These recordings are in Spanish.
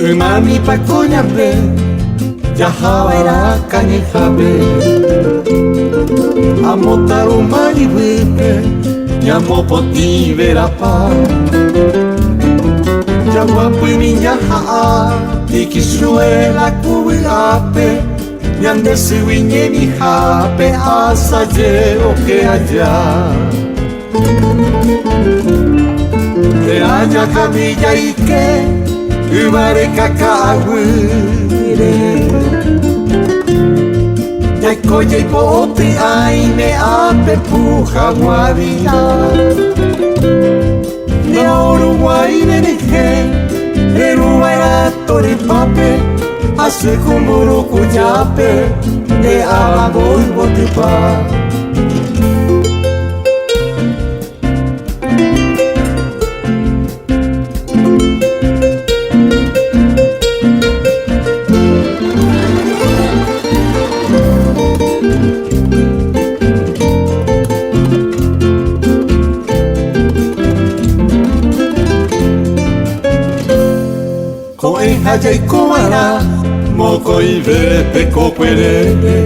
Umami pakoñape yahawaira kañejape amotaru maribupe ñamopoti verapa yaguapymi ñaha'a ikisuela kuvyape ñandesýgui ñemihápe asaje okeaja eajahami jaike yvare kaka'aguýre jaiko jaipoti aime ápe puhag̃uavia ne Uruguay rerehe reruva'erã torypápe asýku mburukujápe ne avavói mbotypa. Jaiko'arã mokõivépe kokuerére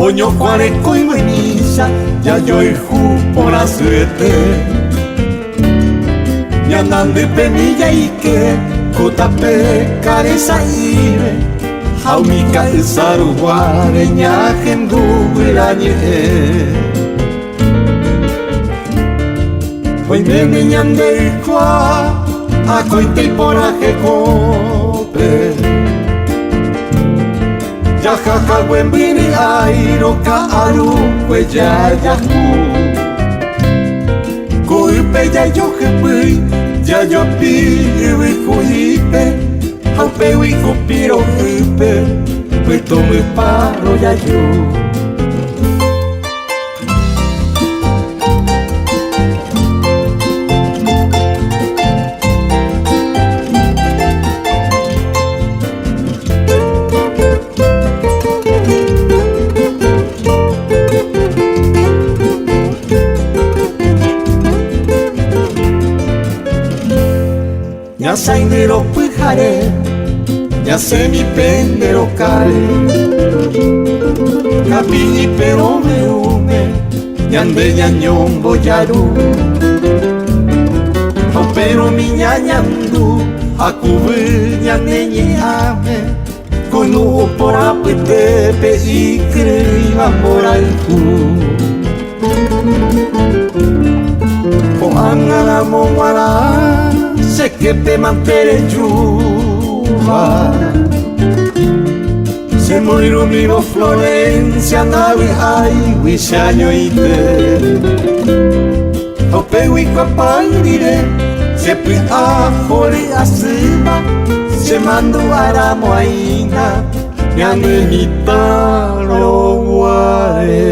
oñokuaarekõime mícha jajoyhu porãsyete ñanandýpemi jaike kutape karesa'ỹre ha umi ka'ysaruguáre ñahendúguyra ñe'ẽ oiméne ñande ykuaa akóinte iporã hekópe jahahaguembyry áiro ka'arukue jajahu ko'ýpe jajohypýi jajopi yvyku'ípe ha upégui kupirohýpe pytumypa rojaju. Ñasãindýro pyhare ñasẽmipénte rokare kapiñipe rome'ũme ñande ñañombojaru ha upérõmi ñañandu ha kuvy ñane ñe'ãme ko nu'u porãpytépe ikyryva mborayhu ko'ág̃aramo g̃uarã cheképe manterejuva chemoirũmivo Florencia ndavy'áigui che añoĩte ha upégui kuapáy rire chepy'áhore asýva chemandu'áramo aína ñane mitã roguare.